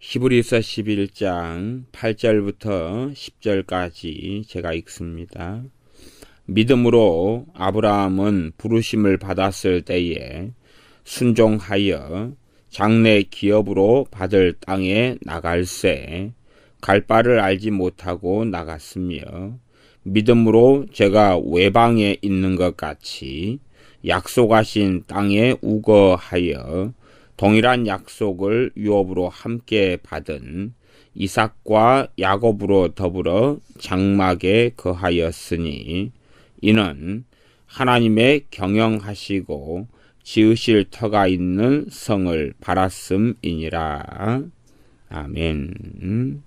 히브리서 11장 8절부터 10절까지 제가 읽습니다. 믿음으로 아브라함은 부르심을 받았을 때에 순종하여 장래 기업으로 받을 땅에 나갈새 갈 바를 알지 못하고 나갔으며 믿음으로 제가 외방에 있는 것 같이 약속하신 땅에 우거하여 동일한 약속을 유업으로 함께 받은 이삭과 야곱으로 더불어 장막에 거하였으니 이는 하나님의 경영하시고 지으실 터가 있는 성을 바랐음이니라. 아멘.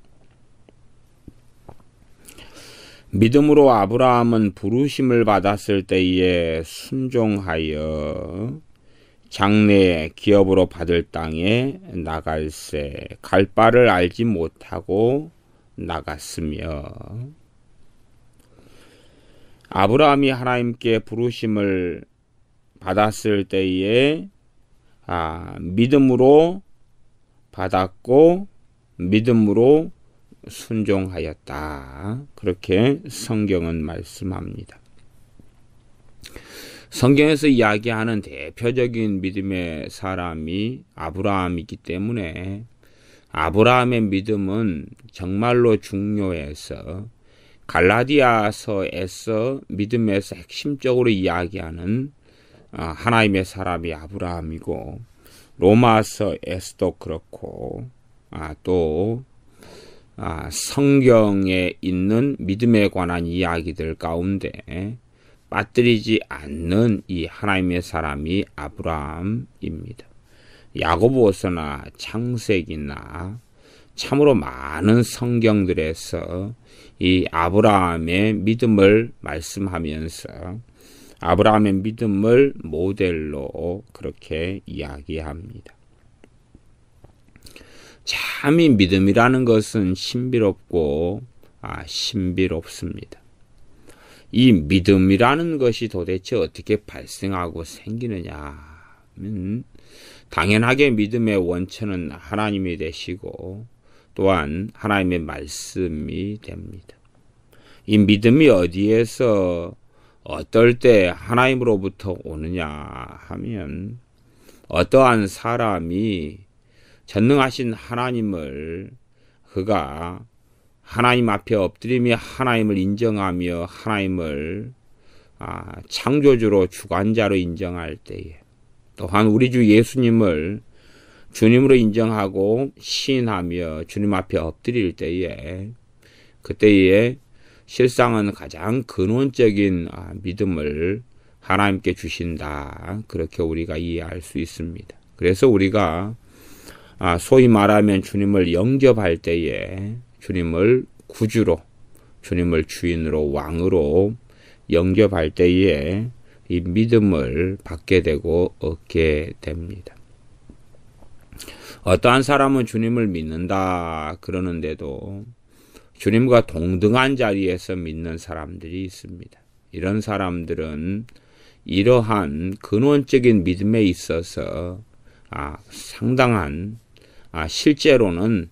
믿음으로 아브라함은 부르심을 받았을 때에 순종하여 장래 기업으로 받을 땅에 나갈새 갈 바를 알지 못하고 나갔으며, 아브라함이 하나님께 부르심을 받았을 때에 믿음으로 받았고 믿음으로 순종하였다. 그렇게 성경은 말씀합니다. 성경에서 이야기하는 대표적인 믿음의 사람이 아브라함이기 때문에 아브라함의 믿음은 정말로 중요해서 갈라디아서에서 믿음에서 핵심적으로 이야기하는 하나님의 사람이 아브라함이고, 로마서에서도 그렇고 또 성경에 있는 믿음에 관한 이야기들 가운데 빠뜨리지 않는 이 하나님의 사람이 아브라함입니다. 야고보서나 창세기나 참으로 많은 성경들에서 이 아브라함의 믿음을 말씀하면서 아브라함의 믿음을 모델로 그렇게 이야기합니다. 참이 믿음이라는 것은 신비롭고 신비롭습니다. 이 믿음이라는 것이 도대체 어떻게 발생하고 생기느냐 하면, 당연하게 믿음의 원천은 하나님이 되시고 또한 하나님의 말씀이 됩니다. 이 믿음이 어디에서 어떨 때 하나님으로부터 오느냐 하면, 어떠한 사람이 전능하신 하나님을 그가 하나님 앞에 엎드리며 하나님을 인정하며 하나님을 창조주로 주관자로 인정할 때에, 또한 우리 주 예수님을 주님으로 인정하고 시인하며 주님 앞에 엎드릴 때에, 그때에 실상은 가장 근원적인 믿음을 하나님께 주신다. 그렇게 우리가 이해할 수 있습니다. 그래서 우리가 소위 말하면 주님을 영접할 때에 주님을 구주로, 주님을 주인으로, 왕으로 영접할 때에 이 믿음을 받게 되고 얻게 됩니다. 어떠한 사람은 주님을 믿는다 그러는데도 주님과 동등한 자리에서 믿는 사람들이 있습니다. 이런 사람들은 이러한 근원적인 믿음에 있어서 상당한 실제로는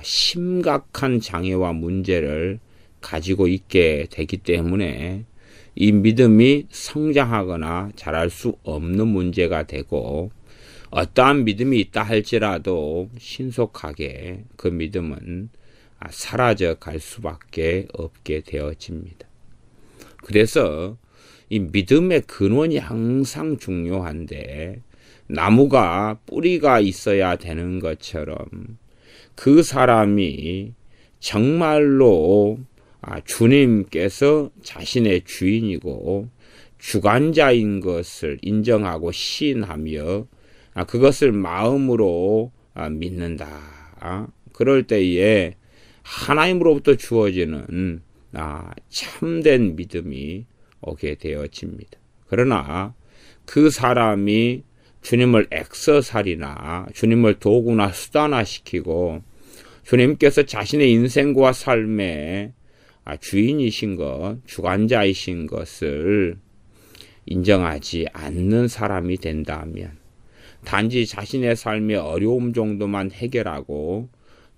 심각한 장애와 문제를 가지고 있게 되기 때문에 이 믿음이 성장하거나 자랄 수 없는 문제가 되고, 어떠한 믿음이 있다 할지라도 신속하게 그 믿음은 사라져 갈 수밖에 없게 되어집니다. 그래서 이 믿음의 근원이 항상 중요한데, 나무가 뿌리가 있어야 되는 것처럼 그 사람이 정말로 주님께서 자신의 주인이고 주관자인 것을 인정하고 시인하며 그것을 마음으로 믿는다. 그럴 때에 하나님으로부터 주어지는 참된 믿음이 오게 되어집니다. 그러나 그 사람이 주님을 액서살이나 주님을 도구나 수단화시키고 주님께서 자신의 인생과 삶의 주인이신 것, 주관자이신 것을 인정하지 않는 사람이 된다면, 단지 자신의 삶의 어려움 정도만 해결하고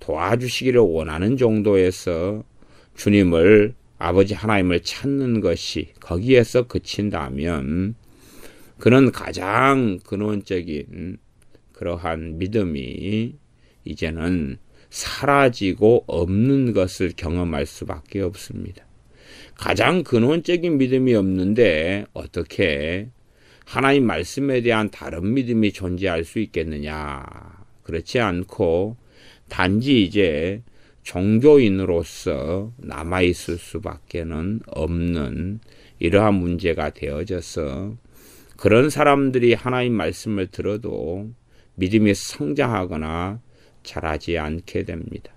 도와주시기를 원하는 정도에서 주님을, 아버지 하나님을 찾는 것이 거기에서 그친다면 그는 가장 근원적인 그러한 믿음이 이제는 사라지고 없는 것을 경험할 수밖에 없습니다. 가장 근원적인 믿음이 없는데 어떻게 하나님 말씀에 대한 다른 믿음이 존재할 수 있겠느냐? 그렇지 않고 단지 이제 종교인으로서 남아있을 수밖에는 없는 이러한 문제가 되어져서 그런 사람들이 하나님 말씀을 들어도 믿음이 성장하거나 자라지 않게 됩니다.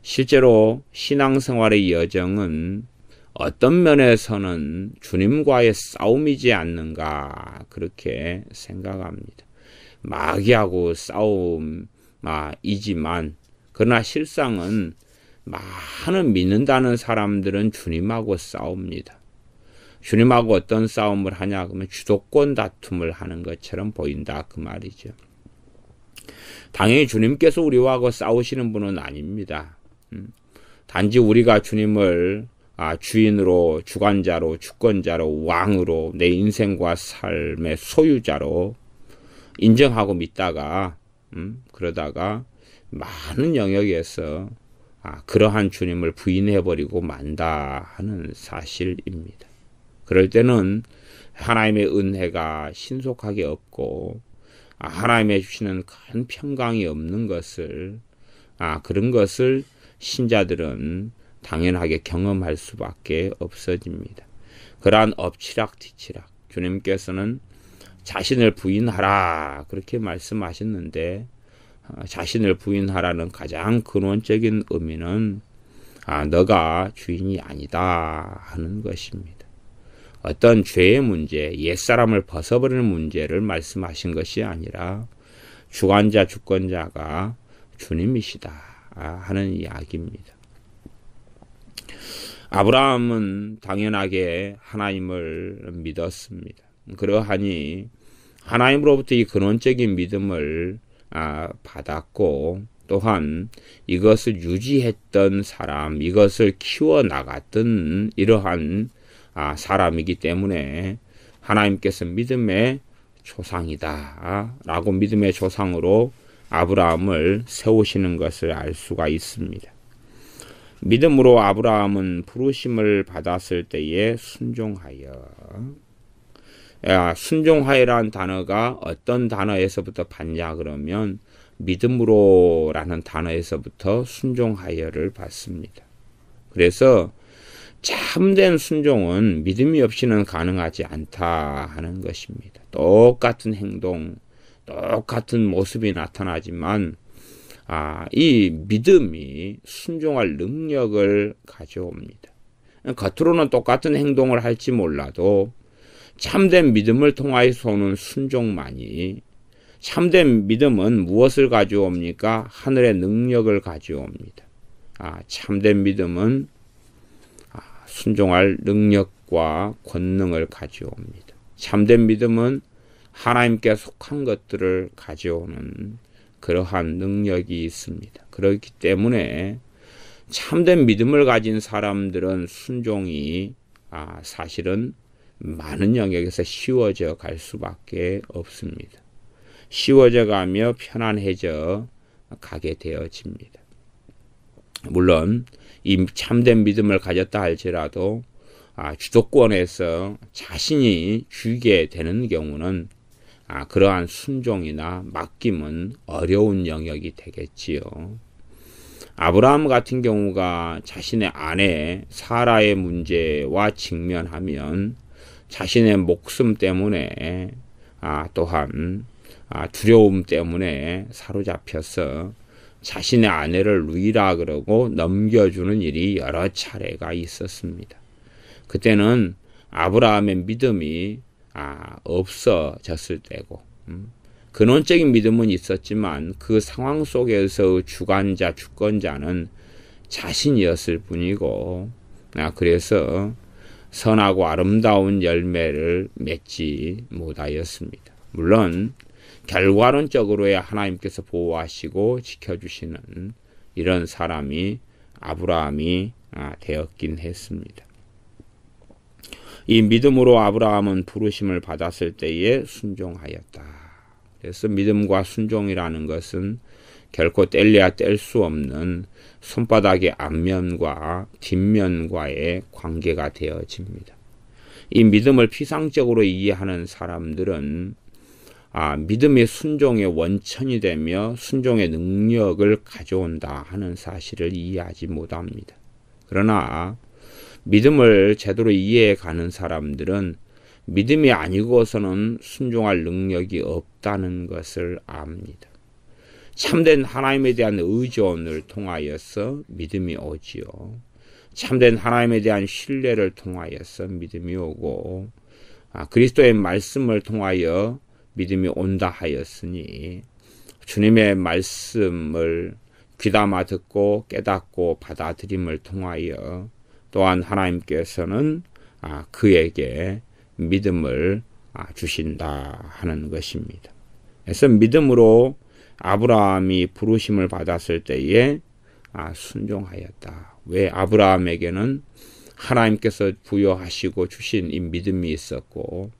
실제로 신앙생활의 여정은 어떤 면에서는 주님과의 싸움이지 않는가 그렇게 생각합니다. 마귀하고 싸움이지만 그러나 실상은 많은 믿는다는 사람들은 주님하고 싸웁니다. 주님하고 어떤 싸움을 하냐 그러면 주도권 다툼을 하는 것처럼 보인다 그 말이죠. 당연히 주님께서 우리하고 싸우시는 분은 아닙니다. 단지 우리가 주님을 주인으로, 주관자로, 주권자로, 왕으로, 내 인생과 삶의 소유자로 인정하고 믿다가 그러다가 많은 영역에서 그러한 주님을 부인해버리고 만다 하는 사실입니다. 그럴 때는 하나님의 은혜가 신속하게 없고 하나님의 주시는 큰 평강이 없는 것을 그런 것을 신자들은 당연하게 경험할 수밖에 없어집니다. 그러한 엎치락뒤치락 주님께서는 자신을 부인하라 그렇게 말씀하셨는데 자신을 부인하라는 가장 근원적인 의미는 너가 주인이 아니다 하는 것입니다. 어떤 죄의 문제, 옛사람을 벗어버리는 문제를 말씀하신 것이 아니라 주관자, 주권자가 주님이시다 하는 이야기입니다. 아브라함은 당연하게 하나님을 믿었습니다. 그러하니 하나님으로부터 이 근원적인 믿음을 받았고 또한 이것을 유지했던 사람, 이것을 키워나갔던 이러한 사람이기 때문에 하나님께서 믿음의 조상이다 라고 믿음의 조상으로 아브라함을 세우시는 것을 알 수가 있습니다. 믿음으로 아브라함은 부르심을 받았을 때에 순종하여 순종하여라는 단어가 어떤 단어에서부터 받냐 그러면 믿음으로라는 단어에서부터 순종하여를 받습니다. 그래서 참된 순종은 믿음이 없이는 가능하지 않다 하는 것입니다. 똑같은 행동, 똑같은 모습이 나타나지만 이 믿음이 순종할 능력을 가져옵니다. 겉으로는 똑같은 행동을 할지 몰라도 참된 믿음을 통하여서 오는 순종만이 참된 믿음은 무엇을 가져옵니까? 하늘의 능력을 가져옵니다. 참된 믿음은 순종할 능력과 권능을 가져옵니다. 참된 믿음은 하나님께 속한 것들을 가져오는 그러한 능력이 있습니다. 그렇기 때문에 참된 믿음을 가진 사람들은 순종이 사실은 많은 영역에서 쉬워져 갈 수밖에 없습니다. 쉬워져 가며 편안해져 가게 되어집니다. 물론 이 참된 믿음을 가졌다 할지라도 주도권에서 자신이 쥐게 되는 경우는 그러한 순종이나 맡김은 어려운 영역이 되겠지요. 아브라함 같은 경우가 자신의 아내 사라의 문제와 직면하면 자신의 목숨 때문에 또한 두려움 때문에 사로잡혀서 자신의 아내를 누이라 그러고 넘겨주는 일이 여러 차례가 있었습니다. 그때는 아브라함의 믿음이 없어졌을 때고 근원적인 믿음은 있었지만 그 상황 속에서 주관자, 주권자는 자신이었을 뿐이고 그래서 선하고 아름다운 열매를 맺지 못하였습니다. 물론 결과론적으로야 하나님께서 보호하시고 지켜주시는 이런 사람이 아브라함이 되었긴 했습니다. 이 믿음으로 아브라함은 부르심을 받았을 때에 순종하였다. 그래서 믿음과 순종이라는 것은 결코 뗄래야 뗄 수 없는 손바닥의 앞면과 뒷면과의 관계가 되어집니다. 이 믿음을 피상적으로 이해하는 사람들은 믿음이 순종의 원천이 되며 순종의 능력을 가져온다 하는 사실을 이해하지 못합니다. 그러나 믿음을 제대로 이해해 가는 사람들은 믿음이 아니고서는 순종할 능력이 없다는 것을 압니다. 참된 하나님에 대한 의존을 통하여서 믿음이 오지요. 참된 하나님에 대한 신뢰를 통하여서 믿음이 오고 그리스도의 말씀을 통하여 믿음이 온다 하였으니 주님의 말씀을 귀담아 듣고 깨닫고 받아들임을 통하여 또한 하나님께서는 그에게 믿음을 주신다 하는 것입니다. 그래서 믿음으로 아브라함이 부르심을 받았을 때에 순종하였다. 왜? 아브라함에게는 하나님께서 부여하시고 주신 이 믿음이 있었고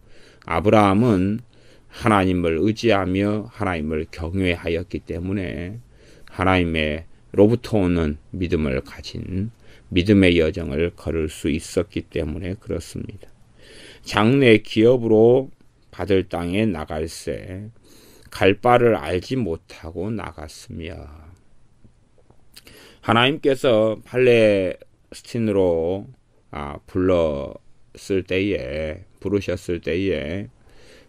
아브라함은 하나님을 의지하며 하나님을 경외하였기 때문에 하나님으로부터 오는 믿음을 가진 믿음의 여정을 걸을 수 있었기 때문에 그렇습니다. 장래 기업으로 받을 땅에 나갈새 갈 바를 알지 못하고 나갔으며 하나님께서 팔레스틴으로 부르셨을 때에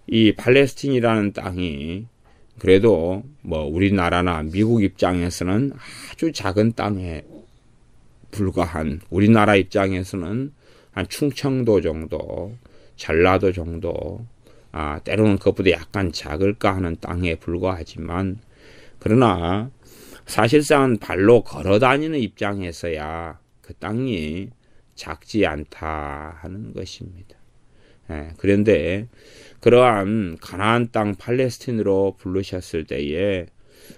이 팔레스틴이라는 땅이 그래도 우리나라나 미국 입장에서는 아주 작은 땅에 불과한 우리나라 입장에서는 한 충청도 정도, 전라도 정도, 때로는 그것보다 약간 작을까 하는 땅에 불과하지만 그러나 사실상 발로 걸어 다니는 입장에서야 그 땅이 작지 않다 하는 것입니다. 그런데 그러한 가나안 땅 팔레스틴으로 부르셨을 때에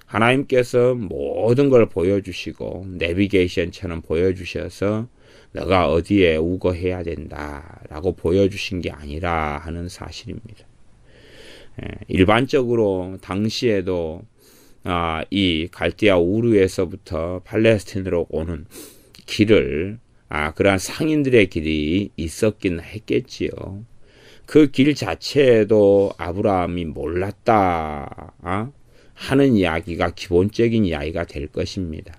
하나님께서 모든 걸 보여주시고 내비게이션처럼 보여주셔서 너가 어디에 우거해야 된다라고 보여주신 게 아니라 하는 사실입니다. 일반적으로 당시에도 이 갈대아 우르에서부터 팔레스틴으로 오는 길을 그러한 상인들의 길이 있었긴 했겠지요. 그 길 자체도 아브라함이 몰랐다 하는 이야기가 기본적인 이야기가 될 것입니다.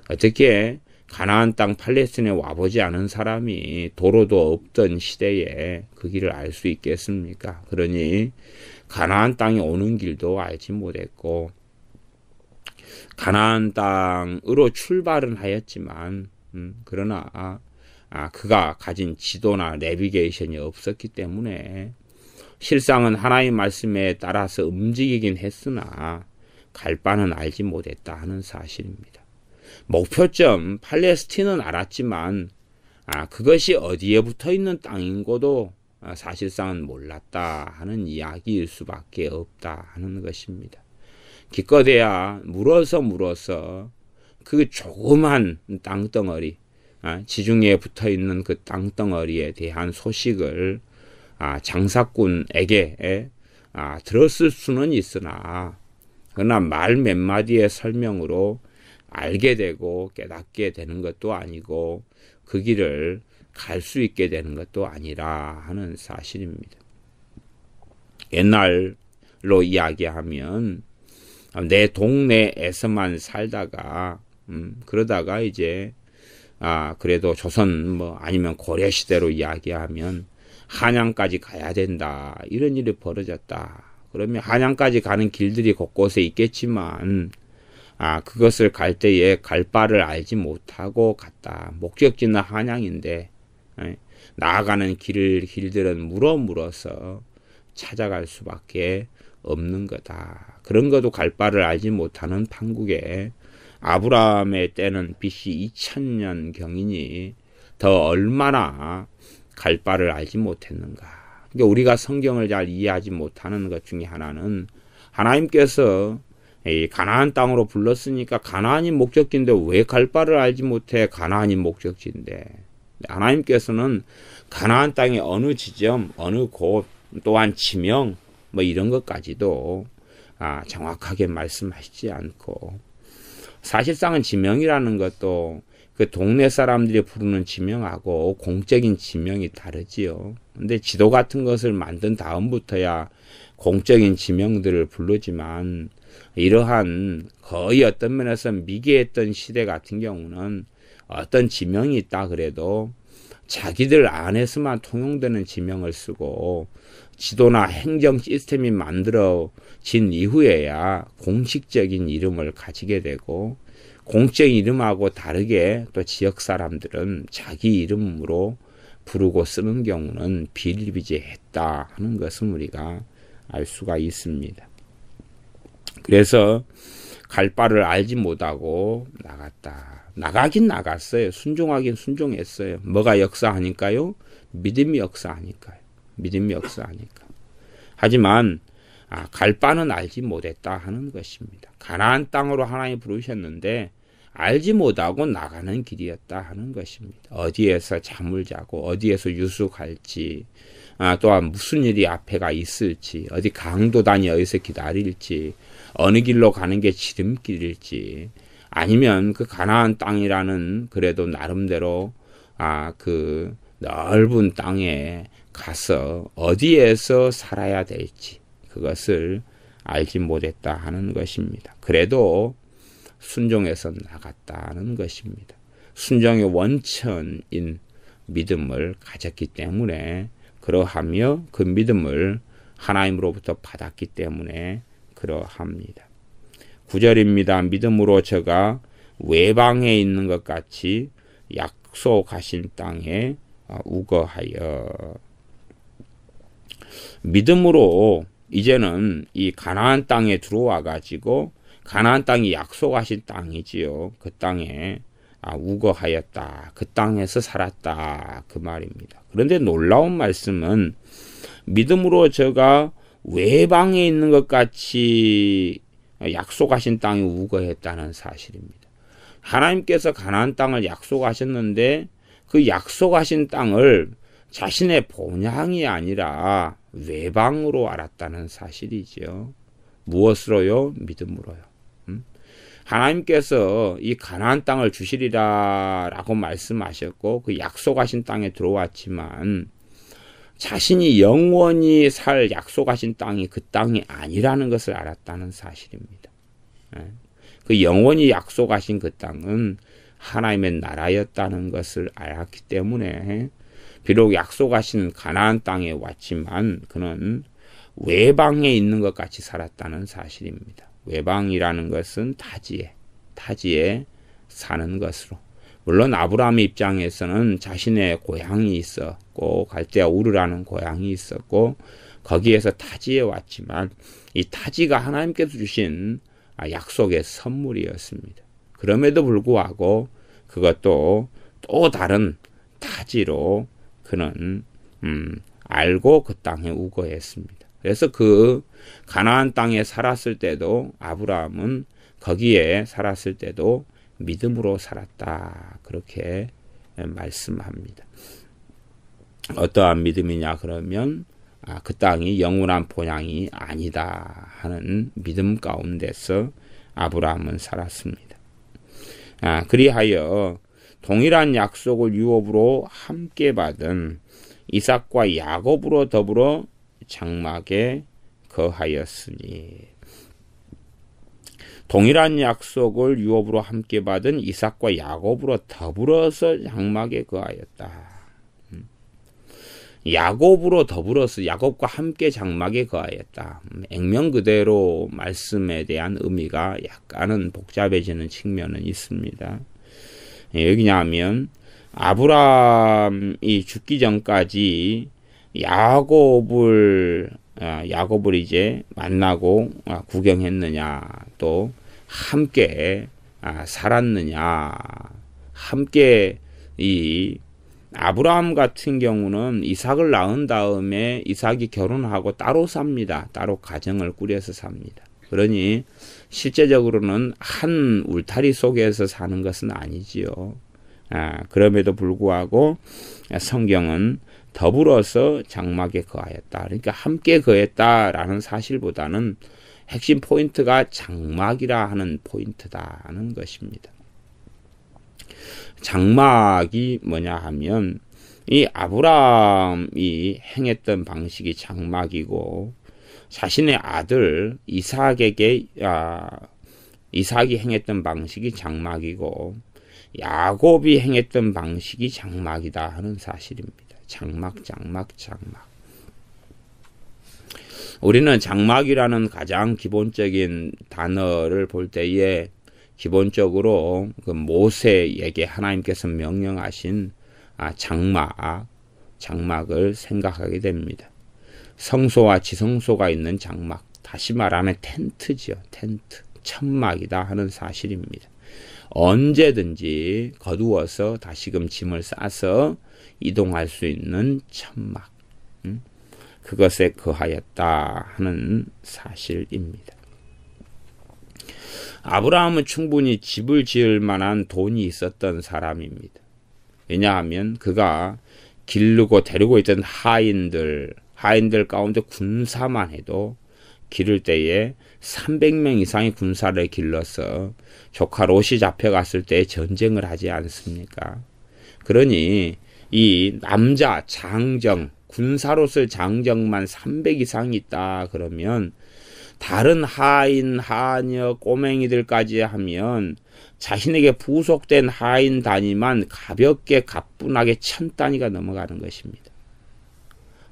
어떻게 가나안 땅 팔레스틴에 와보지 않은 사람이 도로도 없던 시대에 그 길을 알 수 있겠습니까? 그러니 가나안 땅에 오는 길도 알지 못했고 가나안 땅으로 출발은 하였지만 그러나 그가 가진 지도나 내비게이션이 없었기 때문에 실상은 하나님의 말씀에 따라서 움직이긴 했으나 갈 바는 알지 못했다 하는 사실입니다. 목표점 팔레스틴은 알았지만 그것이 어디에 붙어있는 땅인고도 사실상은 몰랐다 하는 이야기일 수밖에 없다 하는 것입니다. 기껏해야 물어서 그 조그만 땅덩어리 지중해에 붙어있는 그 땅덩어리에 대한 소식을 장사꾼에게 들었을 수는 있으나 그러나 말 몇 마디의 설명으로 알게 되고 깨닫게 되는 것도 아니고 그 길을 갈 수 있게 되는 것도 아니라 하는 사실입니다. 옛날로 이야기하면 내 동네에서만 살다가 그러다가 이제 그래도 조선 아니면 고려 시대로 이야기하면 한양까지 가야 된다 이런 일이 벌어졌다. 그러면 한양까지 가는 길들이 곳곳에 있겠지만 그것을 갈 때에 갈 바를 알지 못하고 갔다. 목적지는 한양인데 나아가는 길들은 물어서 찾아갈 수밖에 없는 거다. 그런 것도 갈 바를 알지 못하는 판국에 아브라함의 때는 BC 2000년 경이니 더 얼마나 갈 바를 알지 못했는가. 그러니까 우리가 성경을 잘 이해하지 못하는 것 중에 하나는 하나님께서 이 가나안 땅으로 불렀으니까 가나안이 목적지인데 왜 갈 바를 알지 못해? 가나안이 목적지인데. 하나님께서는 가나안 땅의 어느 지점, 어느 곳, 또한 지명, 뭐 이런 것까지도 정확하게 말씀하시지 않고, 사실상은 지명이라는 것도 그 동네 사람들이 부르는 지명하고 공적인 지명이 다르지요. 근데 지도 같은 것을 만든 다음부터야 공적인 지명들을 부르지만, 이러한 거의 어떤 면에서 미개했던 시대 같은 경우는 어떤 지명이 있다 그래도 자기들 안에서만 통용되는 지명을 쓰고, 지도나 행정 시스템이 만들어진 이후에야 공식적인 이름을 가지게 되고, 공적 이름하고 다르게 또 지역 사람들은 자기 이름으로 부르고 쓰는 경우는 비일비재했다 하는 것은 우리가 알 수가 있습니다. 그래서 갈 바를 알지 못하고 나갔다. 나가긴 나갔어요. 순종하긴 순종했어요. 뭐가 역사하니까요? 믿음이 역사하니까요. 믿음이 역사하니까. 하지만 갈 바는 알지 못했다 하는 것입니다. 가나안 땅으로 하나님 부르셨는데 알지 못하고 나가는 길이었다 하는 것입니다. 어디에서 잠을 자고 어디에서 유숙할지, 또한 무슨 일이 앞에가 있을지, 어디 강도단이 어디서 기다릴지, 어느 길로 가는 게 지름길일지, 아니면 그 가나안 땅이라는 그래도 나름대로 그 넓은 땅에 가서 어디에서 살아야 될지 그것을 알지 못했다 하는 것입니다. 그래도 순종해서 나갔다는 것입니다. 순종의 원천인 믿음을 가졌기 때문에 그러하며 그 믿음을 하나님으로부터 받았기 때문에 그러합니다. 9절입니다. 믿음으로 저가 외방에 있는 것 같이 약속하신 땅에 우거하여. 믿음으로 이제는 이 가나안 땅에 들어와 가지고, 가나안 땅이 약속하신 땅이지요. 그 땅에 우거하였다. 그 땅에서 살았다. 그 말입니다. 그런데 놀라운 말씀은 믿음으로 저가 외방에 있는 것 같이 약속하신 땅에 우거했다는 사실입니다. 하나님께서 가나안 땅을 약속하셨는데 그 약속하신 땅을 자신의 본향이 아니라 외방으로 알았다는 사실이지요. 무엇으로요? 믿음으로요. 하나님께서 이 가나안 땅을 주시리라라고 말씀하셨고 그 약속하신 땅에 들어왔지만 자신이 영원히 살 약속하신 땅이 그 땅이 아니라는 것을 알았다는 사실입니다. 그 영원히 약속하신 그 땅은 하나님의 나라였다는 것을 알았기 때문에 비록 약속하신 가나안 땅에 왔지만 그는 외방에 있는 것 같이 살았다는 사실입니다. 외방이라는 것은 타지에 사는 것으로. 물론 아브라함의 입장에서는 자신의 고향이 있었고 갈대아 우르라는 고향이 있었고 거기에서 타지에 왔지만 이 타지가 하나님께서 주신 약속의 선물이었습니다. 그럼에도 불구하고 그것도 또 다른 타지로 그는 알고 그 땅에 우거했습니다. 그래서 그 가나안 땅에 살았을 때도 아브라함은 거기에 살았을 때도 믿음으로 살았다. 그렇게 말씀합니다. 어떠한 믿음이냐 그러면 그 땅이 영원한 본향이 아니다 하는 믿음 가운데서 아브라함은 살았습니다. 그리하여 동일한 약속을 유업으로 함께 받은 이삭과 야곱으로 더불어 장막에 거하였으니. 동일한 약속을 유업으로 함께 받은 이삭과 야곱으로 더불어서 장막에 거하였다. 야곱으로 더불어서 야곱과 함께 장막에 거하였다. 액면 그대로 말씀에 대한 의미가 약간은 복잡해지는 측면은 있습니다. 여기냐면 아브라함이 죽기 전까지 야곱을 이제 만나고 구경했느냐, 또 함께 살았느냐, 함께 이 아브라함 같은 경우는 이삭을 낳은 다음에 이삭이 결혼하고 따로 삽니다. 따로 가정을 꾸려서 삽니다. 그러니 실제적으로는 한 울타리 속에서 사는 것은 아니지요. 그럼에도 불구하고 성경은 더불어서 장막에 거하였다. 그러니까 함께 거했다라는 사실보다는 핵심 포인트가 장막이라 하는 포인트다는 것입니다. 장막이 뭐냐 하면 이 아브라함이 행했던 방식이 장막이고 자신의 아들 이삭이 행했던 방식이 장막이고 야곱이 행했던 방식이 장막이다 하는 사실입니다. 장막. 우리는 장막이라는 가장 기본적인 단어를 볼 때에 기본적으로 그 모세에게 하나님께서 명령하신 장막을 생각하게 됩니다. 성소와 지성소가 있는 장막, 다시 말하면 텐트지요. 텐트, 천막이다 하는 사실입니다. 언제든지 거두어서 다시금 짐을 싸서 이동할 수 있는 천막, 그것에 거하였다 하는 사실입니다. 아브라함은 충분히 집을 지을 만한 돈이 있었던 사람입니다. 왜냐하면 그가 기르고 데리고 있던 하인들 가운데 군사만 해도 기를 때에 300명 이상의 군사를 길러서 조카 롯이 잡혀갔을 때 전쟁을 하지 않습니까? 그러니 이 남자 장정, 군사로서 장정만 300 이상이 있다 그러면 다른 하인, 하녀, 꼬맹이들까지 하면 자신에게 부속된 하인 단위만 가볍게 가뿐하게 1000단위가 넘어가는 것입니다.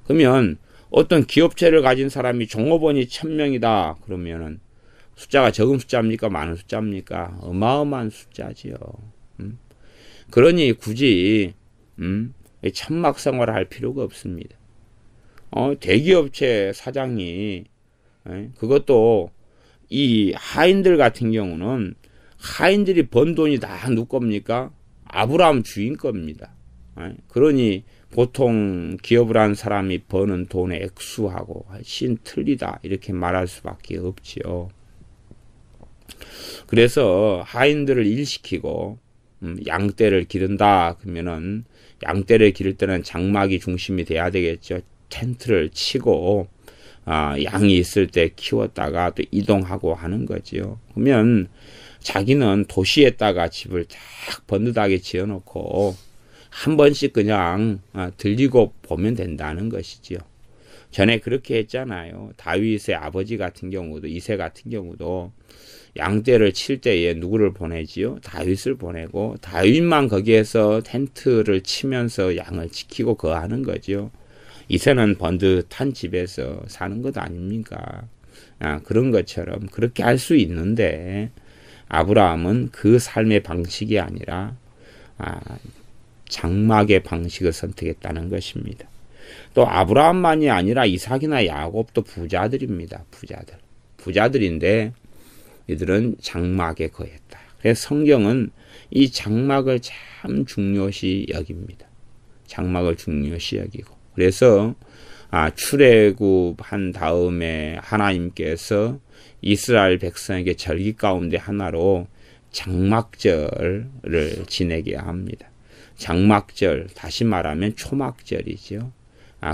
그러면 어떤 기업체를 가진 사람이 종업원이 1000명이다 그러면은 숫자가 적은 숫자입니까? 많은 숫자입니까? 어마어마한 숫자지요. 그러니 굳이 천막 생활을 할 필요가 없습니다. 대기업체 사장이 그것도 이 하인들 같은 경우는 하인들이 번 돈이 다 누구 겁니까? 아브라함 주인 겁니다. 그러니 보통 기업을 한 사람이 버는 돈의 액수하고 훨씬 틀리다 이렇게 말할 수밖에 없지요. 그래서 하인들을 일시키고 양떼를 기른다 그러면은 양떼를 기를 때는 장막이 중심이 돼야 되겠죠. 텐트를 치고 양이 있을 때 키웠다가 또 이동하고 하는 거지요. 그러면 자기는 도시에다가 집을 딱 번듯하게 지어놓고 한 번씩 그냥 들리고 보면 된다는 것이지요. 전에 그렇게 했잖아요. 다윗의 아버지 같은 경우도 이세 같은 경우도 양떼를 칠 때에 누구를 보내지요? 다윗을 보내고 다윗만 거기에서 텐트를 치면서 양을 지키고 거하는 거지요. 이세는 번듯한 집에서 사는 것 아닙니까? 그런 것처럼 그렇게 할 수 있는데 아브라함은 그 삶의 방식이 아니라 장막의 방식을 선택했다는 것입니다. 또 아브라함만이 아니라 이삭이나 야곱도 부자들입니다. 부자들인데 이들은 장막에 거했다. 그래서 성경은 이 장막을 참 중요시 여깁니다. 장막을 중요시 여기고 그래서 출애굽한 다음에 하나님께서 이스라엘 백성에게 절기 가운데 하나로 장막절을 지내게 합니다. 장막절, 다시 말하면 초막절이죠.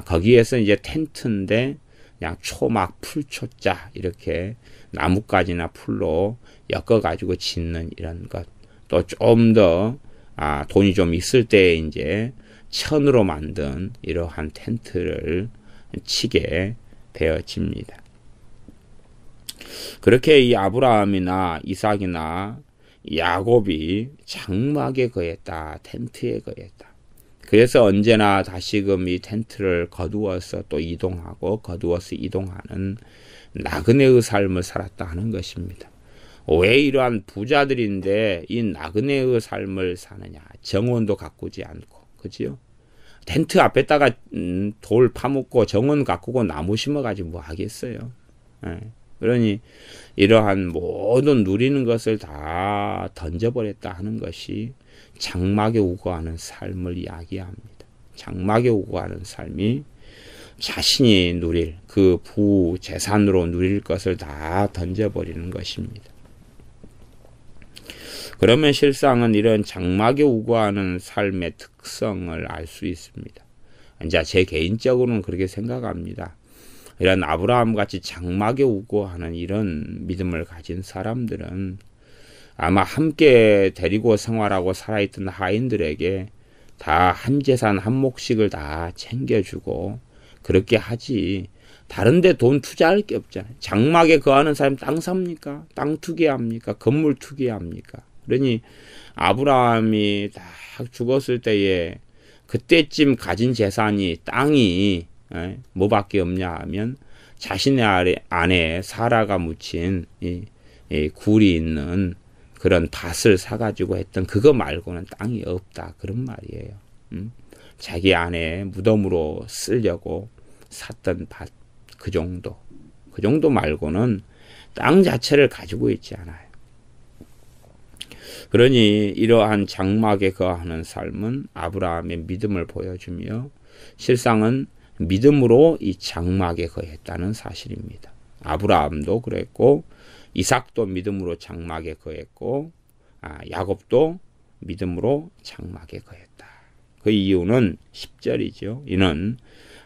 거기에서 이제 텐트인데 그냥 초막, 풀초자 이렇게 나뭇가지나 풀로 엮어가지고 짓는 이런 것. 또 좀 더 돈이 좀 있을 때 이제 천으로 만든 이러한 텐트를 치게 되어집니다. 그렇게 이 아브라함이나 이삭이나 야곱이 장막에 거했다. 텐트에 거했다. 그래서 언제나 다시금 이 텐트를 거두어서 또 이동하고 거두어서 이동하는 나그네의 삶을 살았다 하는 것입니다. 왜 이러한 부자들인데 이 나그네의 삶을 사느냐? 정원도 가꾸지 않고, 그지요? 텐트 앞에다가 돌 파묻고 정원 가꾸고 나무 심어가지고 뭐 하겠어요? 그러니 이러한 모든 누리는 것을 다 던져버렸다 하는 것이 장막에 우거하는 삶을 이야기합니다. 장막에 우거하는 삶이 자신이 누릴 그 부재산으로 누릴 것을 다 던져버리는 것입니다. 그러면 실상은 이런 장막에 우거하는 삶의 특성을 알 수 있습니다. 이제 제 개인적으로는 그렇게 생각합니다. 이런 아브라함 같이 장막에 우거하는 이런 믿음을 가진 사람들은 아마 함께 데리고 생활하고 살아있던 하인들에게 다 한 재산 한 몫씩을 다 챙겨주고 그렇게 하지 다른 데 돈 투자할 게 없잖아요. 장막에 거하는 사람 땅 삽니까? 땅 투기합니까? 건물 투기합니까? 그러니 아브라함이 딱 죽었을 때에 그때쯤 가진 재산이 땅이 뭐밖에 없냐 하면 자신의 아내 사라가 묻힌 이 굴이 있는 그런 밭을 사가지고 했던 그거 말고는 땅이 없다 그런 말이에요. 자기 아내 무덤으로 쓰려고 샀던 밭 그 정도 말고는 땅 자체를 가지고 있지 않아요. 그러니 이러한 장막에 거하는 삶은 아브라함의 믿음을 보여주며 실상은 믿음으로 이 장막에 거했다는 사실입니다. 아브라함도 그랬고 이삭도 믿음으로 장막에 거했고 야곱도 믿음으로 장막에 거했다. 그 이유는 10절이죠. 이는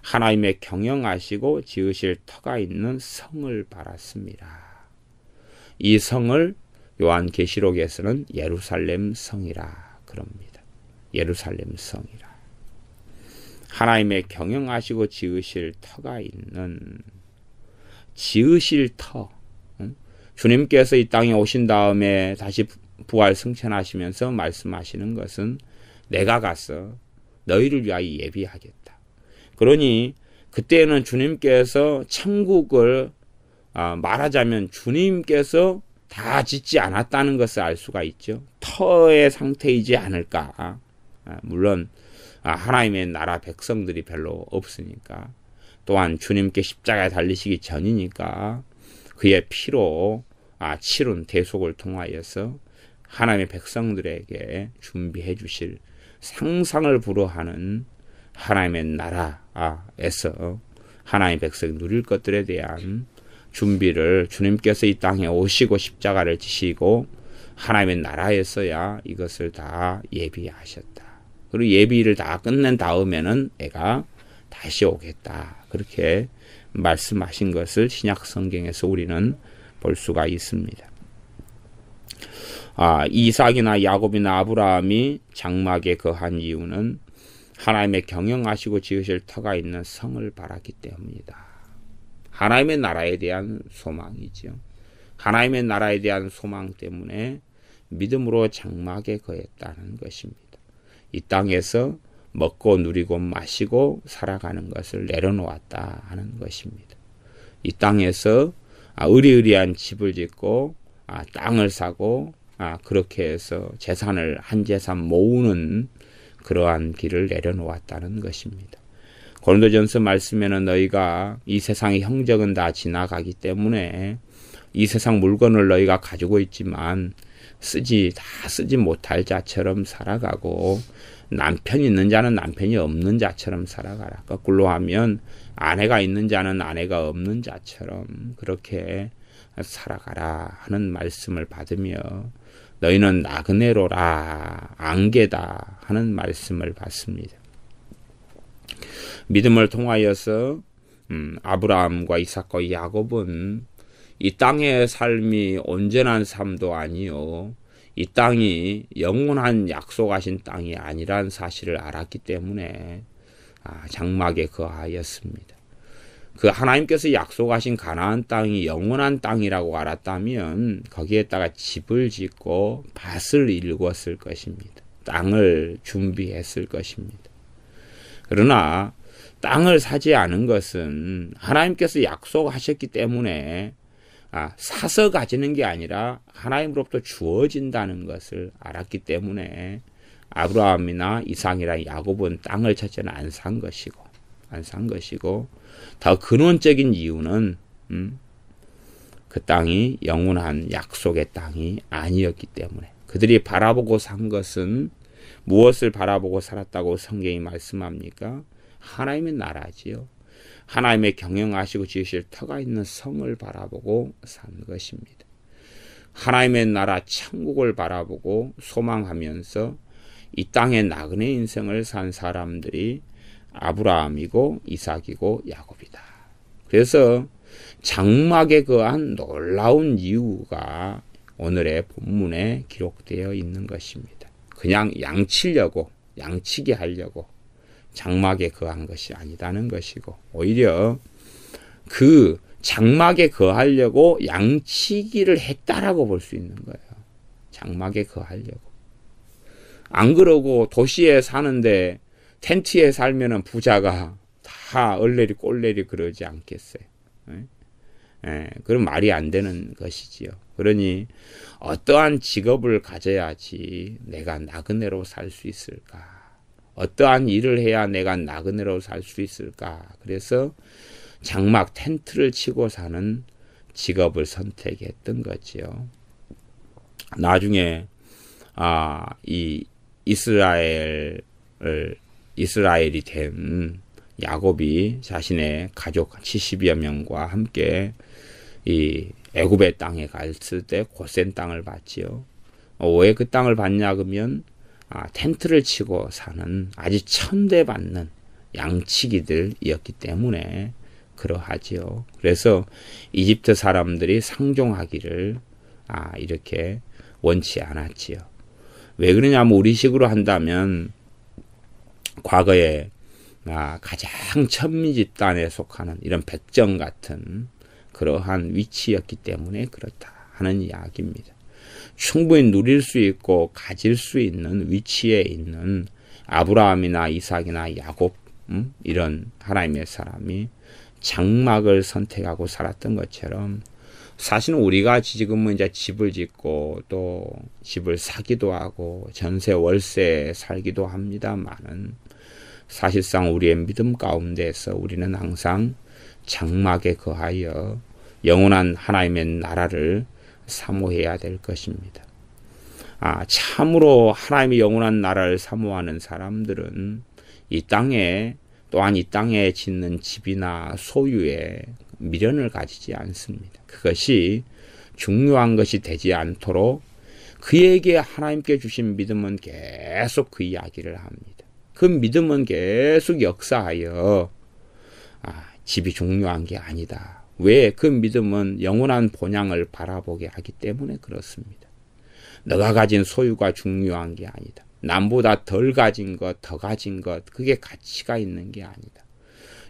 하나님의 경영하시고 지으실 터가 있는 성을 바랐습니다. 이 성을 요한계시록에서는 예루살렘 성이라 그럽니다. 예루살렘 성이라. 하나님의 경영하시고 지으실 터가 있는 지으실 터. 주님께서 이 땅에 오신 다음에 다시 부활 승천하시면서 말씀하시는 것은 내가 가서 너희를 위하여 예비하겠다. 그러니 그때는 주님께서 천국을 말하자면 주님께서 다 짓지 않았다는 것을 알 수가 있죠. 터의 상태이지 않을까. 물론 하나님의 나라 백성들이 별로 없으니까 또한 주님께 십자가에 달리시기 전이니까 그의 피로 치룬 대속을 통하여서 하나님의 백성들에게 준비해 주실 상상을 불허하는 하나님의 나라에서 하나님의 백성이 누릴 것들에 대한 준비를 주님께서 이 땅에 오시고 십자가를 지시고 하나님의 나라에서야 이것을 다 예비하셨다. 그리고 예비를 다 끝낸 다음에는 내가 다시 오겠다. 그렇게 말씀하신 것을 신약 성경에서 우리는 볼 수가 있습니다. 이삭이나 야곱이나 아브라함이 장막에 거한 이유는 하나님의 경영하시고 지으실 터가 있는 성을 바랐기 때문이다. 하나님의 나라에 대한 소망이죠. 하나님의 나라에 대한 소망 때문에 믿음으로 장막에 거했다는 것입니다. 이 땅에서 먹고 누리고 마시고 살아가는 것을 내려놓았다 하는 것입니다. 이 땅에서 의리의리한 집을 짓고 땅을 사고 그렇게 해서 재산을 한 재산 모으는 그러한 길을 내려놓았다는 것입니다. 고린도전서 말씀에는 너희가 이 세상의 형적은 다 지나가기 때문에 이 세상 물건을 너희가 가지고 있지만 쓰지 못할 자처럼 살아가고 남편이 있는 자는 남편이 없는 자처럼 살아가라. 거꾸로 하면 아내가 있는 자는 아내가 없는 자처럼 그렇게 살아가라 하는 말씀을 받으며 너희는 나그네로라 안개다 하는 말씀을 받습니다. 믿음을 통하여서 아브라함과 이삭과 야곱은 이 땅의 삶이 온전한 삶도 아니요 이 땅이 영원한 약속하신 땅이 아니란 사실을 알았기 때문에 장막에 거하였습니다. 그 하나님께서 약속하신 가나안 땅이 영원한 땅이라고 알았다면 거기에다가 집을 짓고 밭을 일궜을 것입니다. 땅을 준비했을 것입니다. 그러나 땅을 사지 않은 것은 하나님께서 약속하셨기 때문에 사서 가지는 게 아니라 하나님으로부터 주어진다는 것을 알았기 때문에 아브라함이나 이삭이나 야곱은 땅을 첫째는 안 산 것이고 더 근원적인 이유는 그 땅이 영원한 약속의 땅이 아니었기 때문에 그들이 바라보고 산 것은 무엇을 바라보고 살았다고 성경이 말씀합니까? 하나님의 나라지요. 하나님의 경영하시고 지으실 터가 있는 성을 바라보고 산 것입니다. 하나님의 나라 천국을 바라보고 소망하면서 이 땅의 나그네 인생을 산 사람들이 아브라함이고 이삭이고 야곱이다. 그래서 장막에 거한 놀라운 이유가 오늘의 본문에 기록되어 있는 것입니다. 그냥 양치기 하려고 장막에 거한 것이 아니다는 것이고, 오히려 그 장막에 거하려고 양치기를 했다라고 볼 수 있는 거예요. 장막에 거하려고. 안 그러고 도시에 사는데 텐트에 살면은 부자가 다 얼레리 꼴레리 그러지 않겠어요. 그럼 말이 안 되는 것이지요. 그러니 어떠한 직업을 가져야지 내가 나그네로 살 수 있을까? 어떠한 일을 해야 내가 나그네로 살 수 있을까? 그래서 장막 텐트를 치고 사는 직업을 선택했던 거지요. 나중에 이 이스라엘이 된 야곱이 자신의 가족 70여 명과 함께 이 애굽의 땅에 갔을 때 고센 땅을 봤지요. 왜 그 땅을 봤냐 그러면 텐트를 치고 사는 아주 천대받는 양치기들이었기 때문에 그러하지요. 그래서 이집트 사람들이 상종하기를 이렇게 원치 않았지요. 왜 그러냐면 우리식으로 한다면 과거에 가장 천민 집단에 속하는 이런 백정 같은 그러한 위치였기 때문에 그렇다 하는 이야기입니다. 충분히 누릴 수 있고 가질 수 있는 위치에 있는 아브라함이나 이삭이나 야곱 이런 하나님의 사람이 장막을 선택하고 살았던 것처럼 사실은 우리가 지금은 이제 집을 짓고 또 집을 사기도 하고 전세 월세 살기도 합니다만은 사실상 우리의 믿음 가운데서 우리는 항상 장막에 거하여 영원한 하나님의 나라를 사모해야 될 것입니다. 참으로 하나님의 영원한 나라를 사모하는 사람들은 이 땅에 또한 이 땅에 짓는 집이나 소유에 미련을 가지지 않습니다. 그것이 중요한 것이 되지 않도록 그에게 하나님께 주신 믿음은 계속 그 이야기를 합니다. 그 믿음은 계속 역사하여 집이 중요한 게 아니다. 왜? 그 믿음은 영원한 본향을 바라보게 하기 때문에 그렇습니다. 너가 가진 소유가 중요한 게 아니다. 남보다 덜 가진 것, 더 가진 것, 그게 가치가 있는 게 아니다.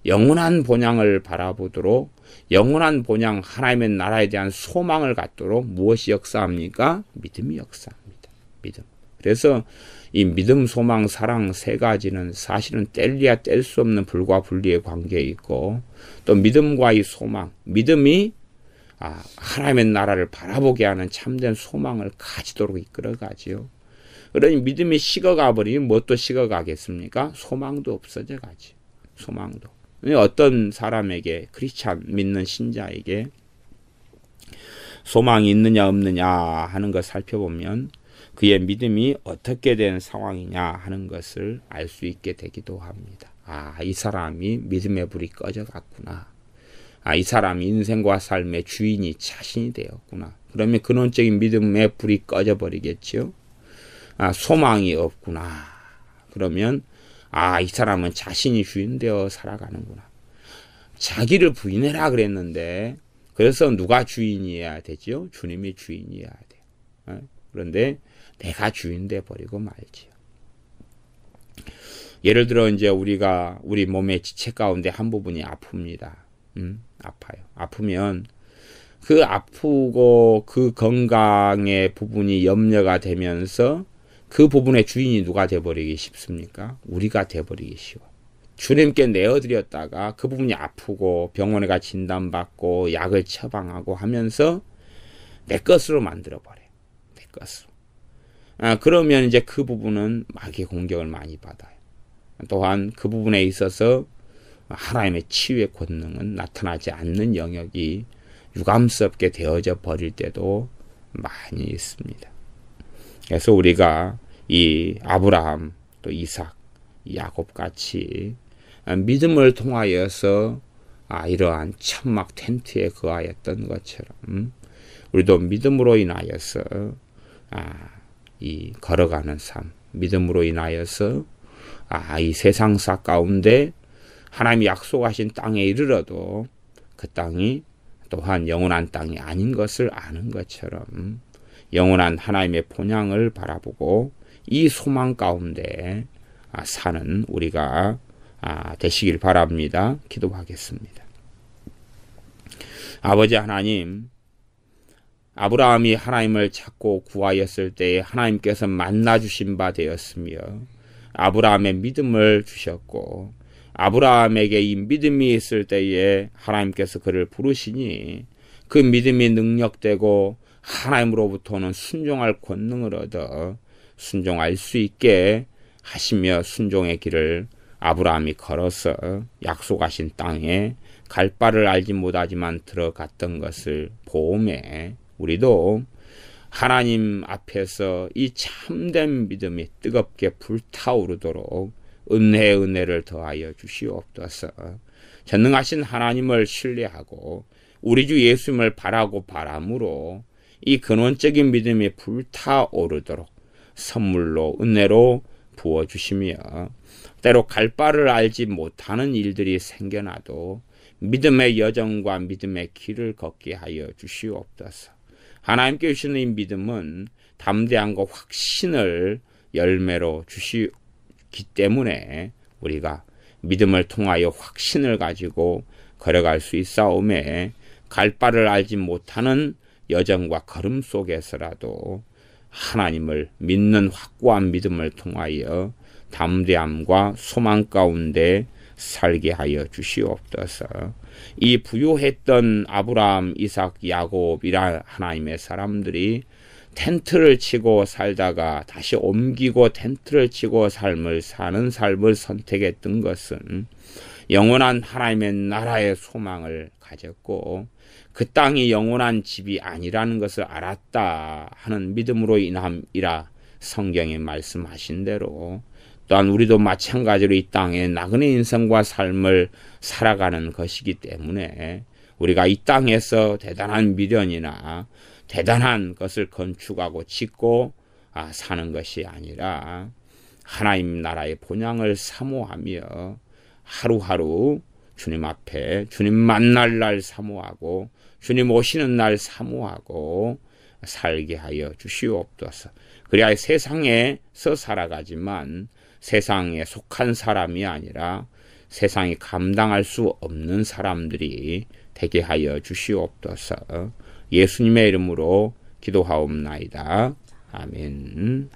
영원한 본향을 바라보도록 영원한 본향 하나님의 나라에 대한 소망을 갖도록 무엇이 역사합니까? 믿음이 역사합니다. 믿음. 그래서 이 믿음, 소망, 사랑 세 가지는 사실은 뗄래야 뗄 수 없는 불과 분리의 관계에 있고 또 믿음과 이 소망, 믿음이 하나님의 나라를 바라보게 하는 참된 소망을 가지도록 이끌어가지요. 그러니 믿음이 식어가 버리면 무엇도 식어가겠습니까? 소망도 없어져 가지. 소망도. 어떤 사람에게 크리스찬 믿는 신자에게 소망이 있느냐 없느냐 하는 걸 살펴보면 그의 믿음이 어떻게 된 상황이냐 하는 것을 알 수 있게 되기도 합니다. 이 사람이 믿음의 불이 꺼져갔구나. 이 사람이 인생과 삶의 주인이 자신이 되었구나. 그러면 근원적인 믿음의 불이 꺼져버리겠죠. 소망이 없구나. 그러면 이 사람은 자신이 주인 되어 살아가는구나. 자기를 부인해라 그랬는데 그래서 누가 주인이어야 되죠? 주님이 주인이어야 돼요. 그런데 내가 주인 돼 버리고 말지요. 예를 들어 이제 우리 몸의 지체 가운데 한 부분이 아픕니다. 아파요. 아프면 그 아프고 그 건강의 부분이 염려가 되면서 그 부분의 주인이 누가 돼버리기 쉽습니까? 우리가 돼버리기 쉬워. 주님께 내어드렸다가 그 부분이 아프고 병원에 가 진단받고 약을 처방하고 하면서 내 것으로 만들어버려요. 내 것으로. 그러면 이제 그 부분은 마귀의 공격을 많이 받아요. 또한 그 부분에 있어서 하나님의 치유의 권능은 나타나지 않는 영역이 유감스럽게 되어져 버릴 때도 많이 있습니다. 그래서 우리가 이 아브라함 또 이삭, 야곱 같이 믿음을 통하여서 이러한 천막 텐트에 거하였던 것처럼 우리도 믿음으로 인하여서 이 걸어가는 삶, 믿음으로 인하여서 이 세상사 가운데 하나님이 약속하신 땅에 이르러도 그 땅이 또한 영원한 땅이 아닌 것을 아는 것처럼 영원한 하나님의 본향을 바라보고 이 소망 가운데 사는 우리가 되시길 바랍니다. 기도하겠습니다. 아버지 하나님, 아브라함이 하나님을 찾고 구하였을 때에 하나님께서 만나주신 바 되었으며 아브라함의 믿음을 주셨고 아브라함에게 이 믿음이 있을 때에 하나님께서 그를 부르시니 그 믿음이 능력되고 하나님으로부터는 순종할 권능을 얻어 순종할 수 있게 하시며 순종의 길을 아브라함이 걸어서 약속하신 땅에 갈 바를 알지 못하지만 들어갔던 것을 보매 우리도 하나님 앞에서 이 참된 믿음이 뜨겁게 불타오르도록 은혜를 더하여 주시옵소서. 전능하신 하나님을 신뢰하고 우리 주 예수님을 바라고 바람으로 이 근원적인 믿음이 불타오르도록 선물로 은혜로 부어주시며 때로 갈 바를 알지 못하는 일들이 생겨나도 믿음의 여정과 믿음의 길을 걷게 하여 주시옵소서. 하나님께 주시는 이 믿음은 담대함과 확신을 열매로 주시기 때문에 우리가 믿음을 통하여 확신을 가지고 걸어갈 수 있사오매 갈 바를 알지 못하는 여정과 걸음 속에서라도 하나님을 믿는 확고한 믿음을 통하여 담대함과 소망 가운데 살게 하여 주시옵소서. 이 부유했던 아브라함, 이삭, 야곱이라 하나님의 사람들이 텐트를 치고 살다가 다시 옮기고 텐트를 치고 사는 삶을 선택했던 것은 영원한 하나님의 나라의 소망을 가졌고 그 땅이 영원한 집이 아니라는 것을 알았다 하는 믿음으로 인함이라 성경에 말씀하신 대로 또한 우리도 마찬가지로 이 땅에 나그네 인생과 삶을 살아가는 것이기 때문에 우리가 이 땅에서 대단한 미련이나 대단한 것을 건축하고 짓고 사는 것이 아니라 하나님 나라의 본향을 사모하며 하루하루 주님 앞에 주님 만날 날 사모하고 주님 오시는 날 사모하고 살게 하여 주시옵소서. 그래야 세상에서 살아가지만 세상에 속한 사람이 아니라 세상이 감당할 수 없는 사람들이 되게 하여 주시옵소서. 예수님의 이름으로 기도하옵나이다. 아멘.